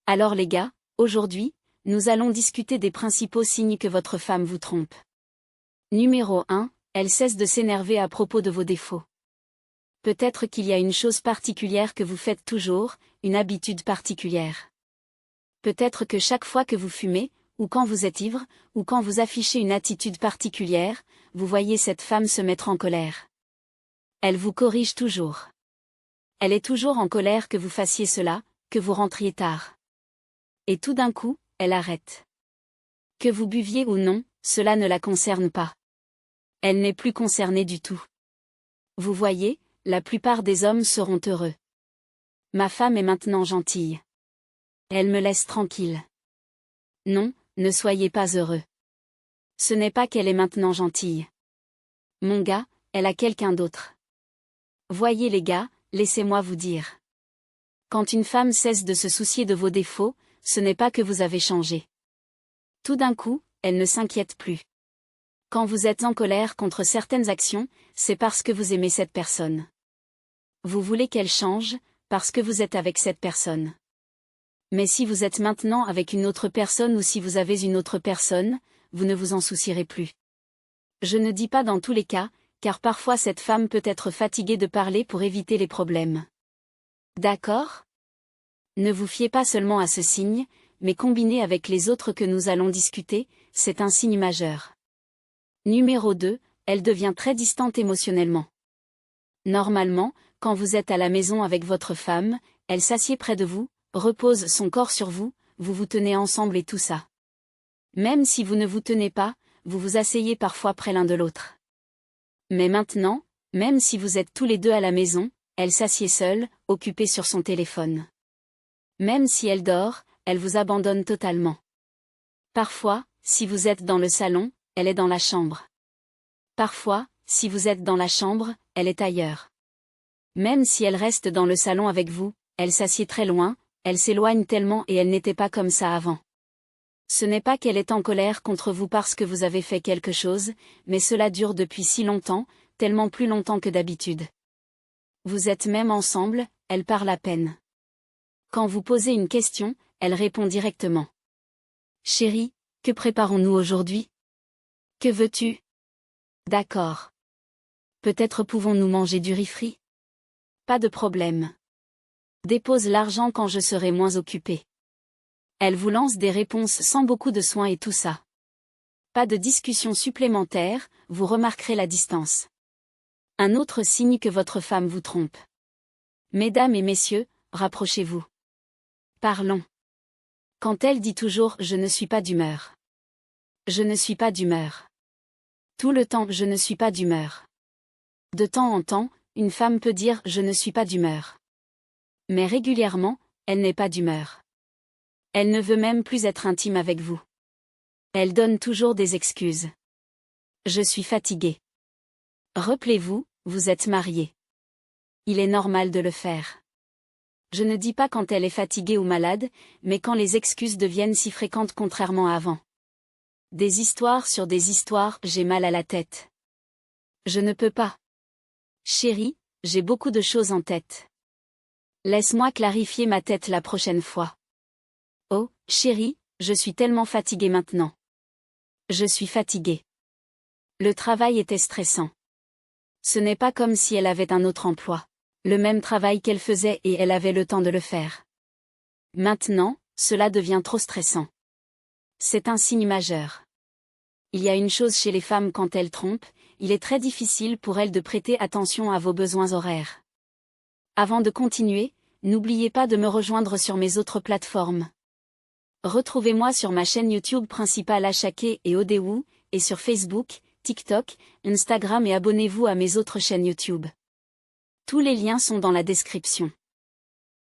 Alors les gars, aujourd'hui, nous allons discuter des principaux signes que votre femme vous trompe. Numéro 1, elle cesse de s'énerver à propos de vos défauts. Peut-être qu'il y a une chose particulière que vous faites toujours, une habitude particulière. Peut-être que chaque fois que vous fumez, ou quand vous êtes ivre, ou quand vous affichez une attitude particulière, vous voyez cette femme se mettre en colère. Elle vous corrige toujours. Elle est toujours en colère que vous fassiez cela, que vous rentriez tard. Et tout d'un coup, elle arrête. Que vous buviez ou non, cela ne la concerne pas. Elle n'est plus concernée du tout. Vous voyez, la plupart des hommes seront heureux. Ma femme est maintenant gentille. Elle me laisse tranquille. Non, ne soyez pas heureux. Ce n'est pas qu'elle est maintenant gentille. Mon gars, elle a quelqu'un d'autre. Voyez les gars, laissez-moi vous dire. Quand une femme cesse de se soucier de vos défauts, ce n'est pas que vous avez changé. Tout d'un coup, elle ne s'inquiète plus. Quand vous êtes en colère contre certaines actions, c'est parce que vous aimez cette personne. Vous voulez qu'elle change, parce que vous êtes avec cette personne. Mais si vous êtes maintenant avec une autre personne ou si vous avez une autre personne, vous ne vous en soucierez plus. Je ne dis pas dans tous les cas, car parfois cette femme peut être fatiguée de parler pour éviter les problèmes. D'accord ? Ne vous fiez pas seulement à ce signe, mais combinez avec les autres que nous allons discuter, c'est un signe majeur. Numéro 2, elle devient très distante émotionnellement. Normalement, quand vous êtes à la maison avec votre femme, elle s'assied près de vous, repose son corps sur vous, vous vous tenez ensemble et tout ça. Même si vous ne vous tenez pas, vous vous asseyez parfois près l'un de l'autre. Mais maintenant, même si vous êtes tous les deux à la maison, elle s'assied seule, occupée sur son téléphone. Même si elle dort, elle vous abandonne totalement. Parfois, si vous êtes dans le salon, elle est dans la chambre. Parfois, si vous êtes dans la chambre, elle est ailleurs. Même si elle reste dans le salon avec vous, elle s'assied très loin, elle s'éloigne tellement et elle n'était pas comme ça avant. Ce n'est pas qu'elle est en colère contre vous parce que vous avez fait quelque chose, mais cela dure depuis si longtemps, tellement plus longtemps que d'habitude. Vous êtes même ensemble, elle parle à peine. Quand vous posez une question, elle répond directement. Chérie, que préparons-nous aujourd'hui? Que veux-tu? D'accord. Peut-être pouvons-nous manger du riz frit? Pas de problème. Dépose l'argent quand je serai moins occupée. Elle vous lance des réponses sans beaucoup de soin et tout ça. Pas de discussion supplémentaire, vous remarquerez la distance. Un autre signe que votre femme vous trompe. Mesdames et messieurs, rapprochez-vous. Parlons. Quand elle dit toujours « je ne suis pas d'humeur ». Je ne suis pas d'humeur. Tout le temps je ne suis pas d'humeur. De temps en temps, une femme peut dire « je ne suis pas d'humeur ». Mais régulièrement, elle n'est pas d'humeur. Elle ne veut même plus être intime avec vous. Elle donne toujours des excuses. Je suis fatiguée. Rappelez-vous, vous êtes mariés. Il est normal de le faire. Je ne dis pas quand elle est fatiguée ou malade, mais quand les excuses deviennent si fréquentes contrairement à avant. Des histoires sur des histoires, j'ai mal à la tête. Je ne peux pas. Chérie, j'ai beaucoup de choses en tête. Laisse-moi clarifier ma tête la prochaine fois. Oh, chérie, je suis tellement fatiguée maintenant. Je suis fatiguée. Le travail était stressant. Ce n'est pas comme si elle avait un autre emploi. Le même travail qu'elle faisait et elle avait le temps de le faire. Maintenant, cela devient trop stressant. C'est un signe majeur. Il y a une chose chez les femmes quand elles trompent, il est très difficile pour elles de prêter attention à vos besoins horaires. Avant de continuer, n'oubliez pas de me rejoindre sur mes autres plateformes. Retrouvez-moi sur ma chaîne YouTube principale Ashake et Odewoo, et sur Facebook, TikTok, Instagram et abonnez-vous à mes autres chaînes YouTube. Tous les liens sont dans la description.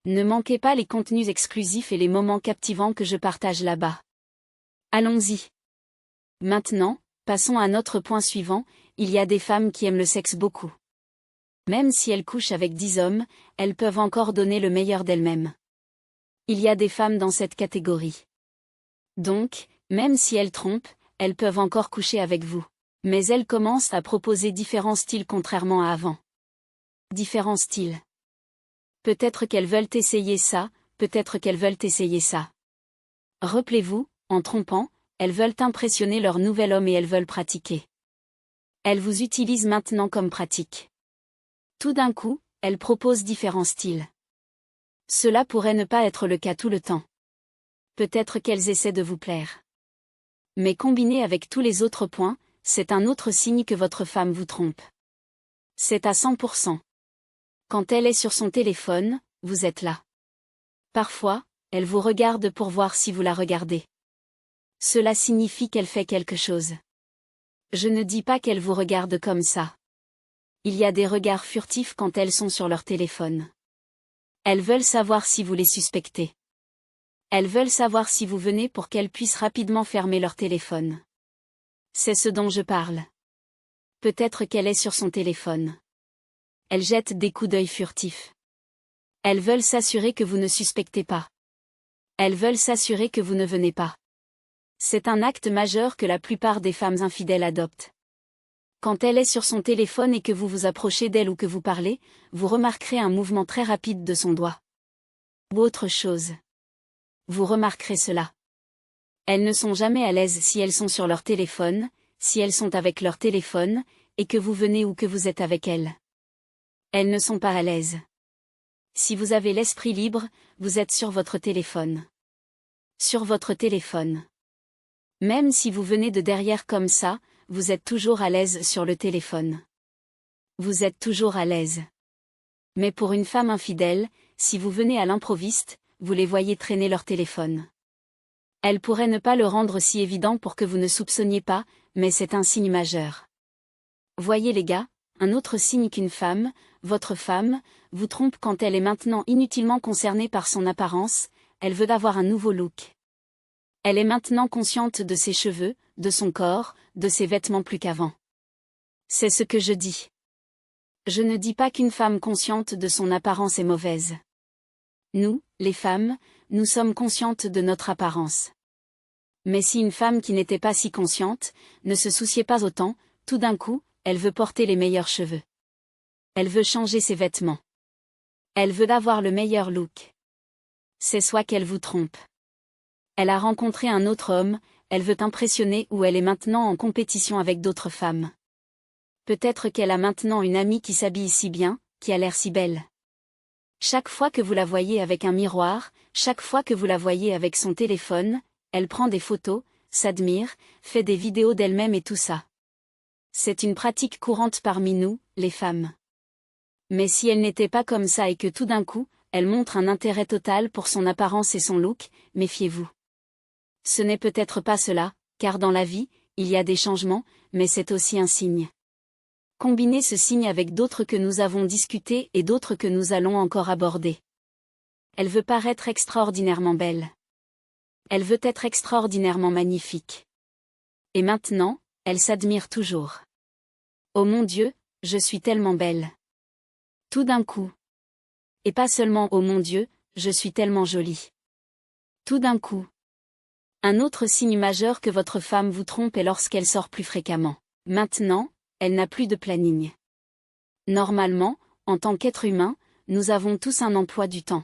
Ne manquez pas les contenus exclusifs et les moments captivants que je partage là-bas. Allons-y. Maintenant, passons à notre point suivant, il y a des femmes qui aiment le sexe beaucoup. Même si elles couchent avec 10 hommes, elles peuvent encore donner le meilleur d'elles-mêmes. Il y a des femmes dans cette catégorie. Donc, même si elles trompent, elles peuvent encore coucher avec vous. Mais elles commencent à proposer différents styles contrairement à avant. Différents styles. Peut-être qu'elles veulent essayer ça, peut-être qu'elles veulent essayer ça. Rappelez-vous, en trompant, elles veulent impressionner leur nouvel homme et elles veulent pratiquer. Elles vous utilisent maintenant comme pratique. Tout d'un coup, elles proposent différents styles. Cela pourrait ne pas être le cas tout le temps. Peut-être qu'elles essaient de vous plaire. Mais combiné avec tous les autres points, c'est un autre signe que votre femme vous trompe. C'est à 100%. Quand elle est sur son téléphone, vous êtes là. Parfois, elle vous regarde pour voir si vous la regardez. Cela signifie qu'elle fait quelque chose. Je ne dis pas qu'elle vous regarde comme ça. Il y a des regards furtifs quand elles sont sur leur téléphone. Elles veulent savoir si vous les suspectez. Elles veulent savoir si vous venez pour qu'elles puissent rapidement fermer leur téléphone. C'est ce dont je parle. Peut-être qu'elle est sur son téléphone. Elles jettent des coups d'œil furtifs. Elles veulent s'assurer que vous ne suspectez pas. Elles veulent s'assurer que vous ne venez pas. C'est un acte majeur que la plupart des femmes infidèles adoptent. Quand elle est sur son téléphone et que vous vous approchez d'elle ou que vous parlez, vous remarquerez un mouvement très rapide de son doigt. Ou autre chose. Vous remarquerez cela. Elles ne sont jamais à l'aise si elles sont sur leur téléphone, si elles sont avec leur téléphone, et que vous venez ou que vous êtes avec elles. Elles ne sont pas à l'aise. Si vous avez l'esprit libre, vous êtes sur votre téléphone. Sur votre téléphone. Même si vous venez de derrière comme ça, vous êtes toujours à l'aise sur le téléphone. Vous êtes toujours à l'aise. Mais pour une femme infidèle, si vous venez à l'improviste, vous les voyez traîner leur téléphone. Elle pourrait ne pas le rendre si évident pour que vous ne soupçonniez pas, mais c'est un signe majeur. Voyez les gars, un autre signe qu'une femme, votre femme, vous trompe quand elle est maintenant inutilement concernée par son apparence, elle veut avoir un nouveau look. Elle est maintenant consciente de ses cheveux, de son corps, de ses vêtements plus qu'avant. C'est ce que je dis. Je ne dis pas qu'une femme consciente de son apparence est mauvaise. Nous, les femmes, nous sommes conscientes de notre apparence. Mais si une femme qui n'était pas si consciente, ne se souciait pas autant, tout d'un coup, elle veut porter les meilleurs cheveux. Elle veut changer ses vêtements. Elle veut avoir le meilleur look. C'est soit qu'elle vous trompe. Elle a rencontré un autre homme, elle veut impressionner ou elle est maintenant en compétition avec d'autres femmes. Peut-être qu'elle a maintenant une amie qui s'habille si bien, qui a l'air si belle. Chaque fois que vous la voyez avec un miroir, chaque fois que vous la voyez avec son téléphone, elle prend des photos, s'admire, fait des vidéos d'elle-même et tout ça. C'est une pratique courante parmi nous, les femmes. Mais si elle n'était pas comme ça et que tout d'un coup, elle montre un intérêt total pour son apparence et son look, méfiez-vous. Ce n'est peut-être pas cela, car dans la vie, il y a des changements, mais c'est aussi un signe. Combinez ce signe avec d'autres que nous avons discutés et d'autres que nous allons encore aborder. Elle veut paraître extraordinairement belle. Elle veut être extraordinairement magnifique. Et maintenant, elle s'admire toujours. Oh mon Dieu, je suis tellement belle. Tout d'un coup. Et pas seulement oh mon Dieu, je suis tellement jolie. Tout d'un coup. Un autre signe majeur que votre femme vous trompe est lorsqu'elle sort plus fréquemment. Maintenant, elle n'a plus de planning. Normalement, en tant qu'être humain, nous avons tous un emploi du temps.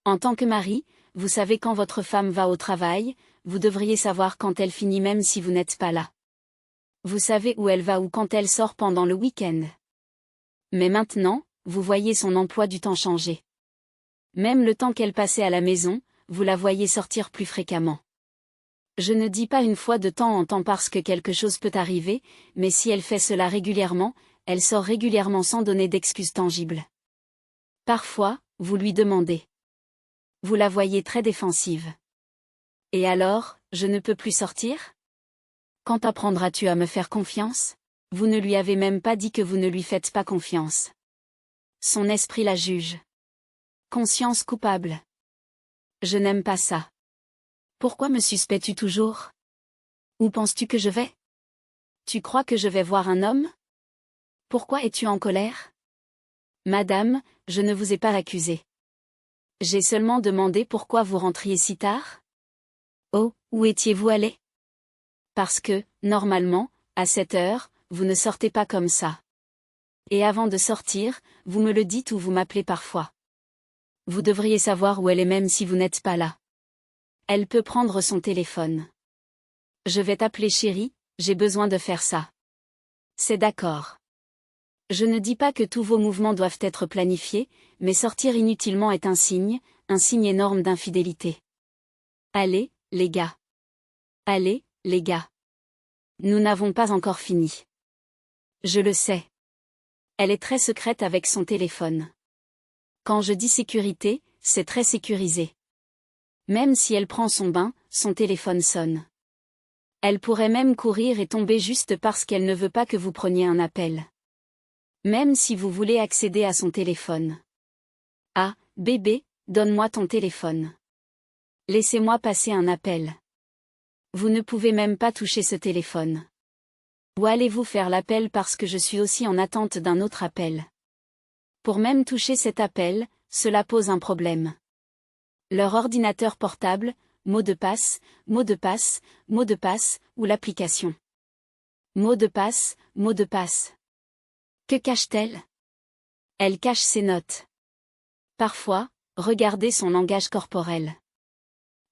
En tant que mari, vous savez quand votre femme va au travail, vous devriez savoir quand elle finit même si vous n'êtes pas là. Vous savez où elle va ou quand elle sort pendant le week-end. Mais maintenant, vous voyez son emploi du temps changer. Même le temps qu'elle passait à la maison, vous la voyez sortir plus fréquemment. Je ne dis pas une fois de temps en temps parce que quelque chose peut arriver, mais si elle fait cela régulièrement, elle sort régulièrement sans donner d'excuses tangibles. Parfois, vous lui demandez. Vous la voyez très défensive. Et alors, je ne peux plus sortir ? Quand apprendras-tu à me faire confiance ? Vous ne lui avez même pas dit que vous ne lui faites pas confiance. Son esprit la juge. Conscience coupable. Je n'aime pas ça. Pourquoi me suspectes-tu toujours ? Où penses-tu que je vais ? Tu crois que je vais voir un homme ? Pourquoi es-tu en colère ? Madame, je ne vous ai pas accusé. J'ai seulement demandé pourquoi vous rentriez si tard ? Oh, où étiez-vous allé ? Parce que, normalement, à cette heure, vous ne sortez pas comme ça. Et avant de sortir, vous me le dites ou vous m'appelez parfois. Vous devriez savoir où elle est même si vous n'êtes pas là. Elle peut prendre son téléphone. Je vais t'appeler chérie, j'ai besoin de faire ça. C'est d'accord. Je ne dis pas que tous vos mouvements doivent être planifiés, mais sortir inutilement est un signe énorme d'infidélité. Allez, les gars. Allez, les gars. Nous n'avons pas encore fini. Je le sais. Elle est très secrète avec son téléphone. Quand je dis sécurité, c'est très sécurisé. Même si elle prend son bain, son téléphone sonne. Elle pourrait même courir et tomber juste parce qu'elle ne veut pas que vous preniez un appel. Même si vous voulez accéder à son téléphone. Ah, bébé, donne-moi ton téléphone. Laissez-moi passer un appel. Vous ne pouvez même pas toucher ce téléphone. Ou allez-vous faire l'appel parce que je suis aussi en attente d'un autre appel. Pour même toucher cet appel, cela pose un problème. Leur ordinateur portable, mot de passe, mot de passe, mot de passe, ou l'application. Mot de passe, mot de passe. Que cache-t-elle? Elle cache ses notes. Parfois, regardez son langage corporel.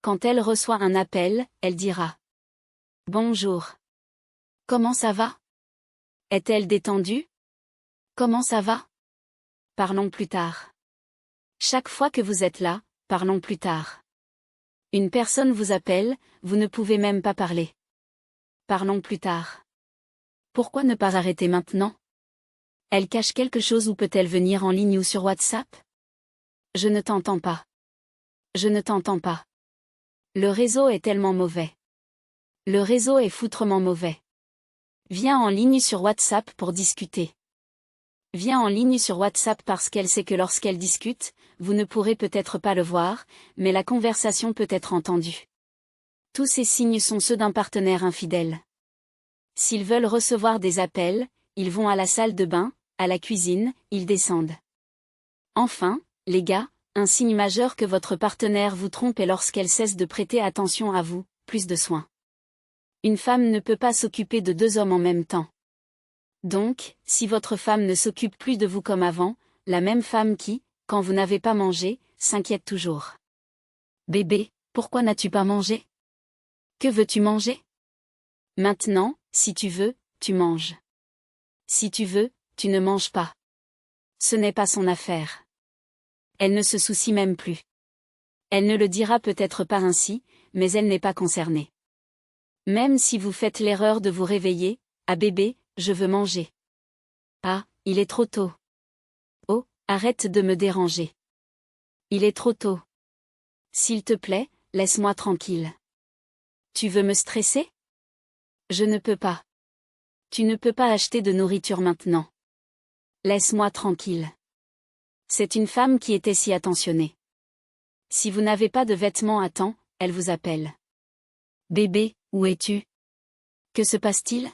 Quand elle reçoit un appel, elle dira « Bonjour. Comment ça va? Est-elle détendue? Comment ça va? Parlons plus tard. Chaque fois que vous êtes là, parlons plus tard. Une personne vous appelle, vous ne pouvez même pas parler. Parlons plus tard. Pourquoi ne pas arrêter maintenant? Elle cache quelque chose ou peut-elle venir en ligne ou sur WhatsApp? Je ne t'entends pas. Je ne t'entends pas. Le réseau est tellement mauvais. Le réseau est foutrement mauvais. Viens en ligne sur WhatsApp pour discuter. Viens en ligne sur WhatsApp parce qu'elle sait que lorsqu'elle discute, vous ne pourrez peut-être pas le voir, mais la conversation peut être entendue. Tous ces signes sont ceux d'un partenaire infidèle. S'ils veulent recevoir des appels, ils vont à la salle de bain, à la cuisine, ils descendent. Enfin, les gars, un signe majeur que votre partenaire vous trompe est lorsqu'elle cesse de prêter attention à vous, plus de soins. Une femme ne peut pas s'occuper de deux hommes en même temps. Donc, si votre femme ne s'occupe plus de vous comme avant, la même femme qui, quand vous n'avez pas mangé, s'inquiète toujours. Bébé, pourquoi n'as-tu pas mangé? Que veux-tu manger? Maintenant, si tu veux, tu manges. Si tu veux, tu ne manges pas. Ce n'est pas son affaire. Elle ne se soucie même plus. Elle ne le dira peut-être pas ainsi, mais elle n'est pas concernée. Même si vous faites l'erreur de vous réveiller, ah bébé, je veux manger. Ah, il est trop tôt. Oh, arrête de me déranger. Il est trop tôt. S'il te plaît, laisse-moi tranquille. Tu veux me stresser? Je ne peux pas. Tu ne peux pas acheter de nourriture maintenant. Laisse-moi tranquille. C'est une femme qui était si attentionnée. Si vous n'avez pas de vêtements à temps, elle vous appelle. Bébé, où es-tu? Que se passe-t-il?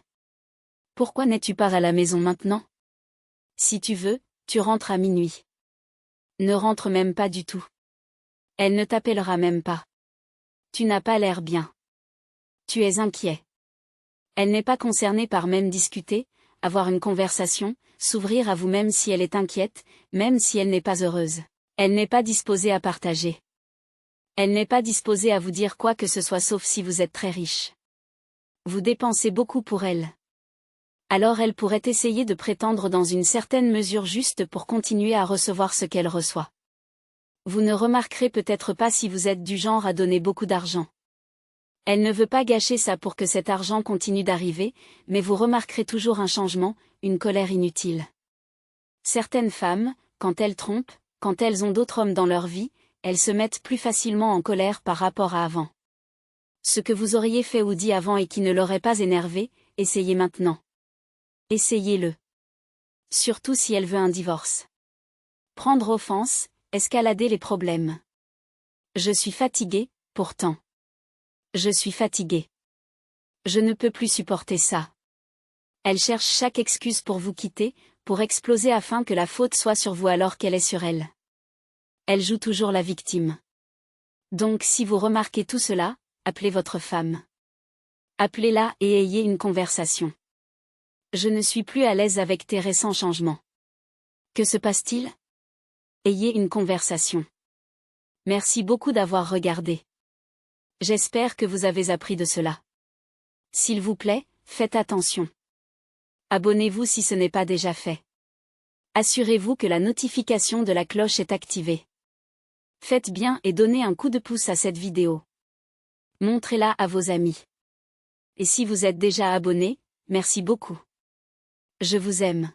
Pourquoi n'es-tu pas à la maison maintenant? Si tu veux, tu rentres à minuit. Ne rentre même pas du tout. Elle ne t'appellera même pas. Tu n'as pas l'air bien. Tu es inquiet. Elle n'est pas concernée par même discuter, avoir une conversation, s'ouvrir à vous même si elle est inquiète, même si elle n'est pas heureuse. Elle n'est pas disposée à partager. Elle n'est pas disposée à vous dire quoi que ce soit sauf si vous êtes très riche. Vous dépensez beaucoup pour elle. Alors elle pourrait essayer de prétendre dans une certaine mesure juste pour continuer à recevoir ce qu'elle reçoit. Vous ne remarquerez peut-être pas si vous êtes du genre à donner beaucoup d'argent. Elle ne veut pas gâcher ça pour que cet argent continue d'arriver, mais vous remarquerez toujours un changement, une colère inutile. Certaines femmes, quand elles trompent, quand elles ont d'autres hommes dans leur vie, elles se mettent plus facilement en colère par rapport à avant. Ce que vous auriez fait ou dit avant et qui ne l'aurait pas énervé, essayez maintenant. Essayez-le. Surtout si elle veut un divorce. Prendre offense, escalader les problèmes. Je suis fatiguée, pourtant. Je suis fatiguée. Je ne peux plus supporter ça. Elle cherche chaque excuse pour vous quitter, pour exploser afin que la faute soit sur vous alors qu'elle est sur elle. Elle joue toujours la victime. Donc si vous remarquez tout cela, appelez votre femme. Appelez-la et ayez une conversation. Je ne suis plus à l'aise avec tes récents changements. Que se passe-t-il? Ayez une conversation. Merci beaucoup d'avoir regardé. J'espère que vous avez appris de cela. S'il vous plaît, faites attention. Abonnez-vous si ce n'est pas déjà fait. Assurez-vous que la notification de la cloche est activée. Faites bien et donnez un coup de pouce à cette vidéo. Montrez-la à vos amis. Et si vous êtes déjà abonné, merci beaucoup. Je vous aime.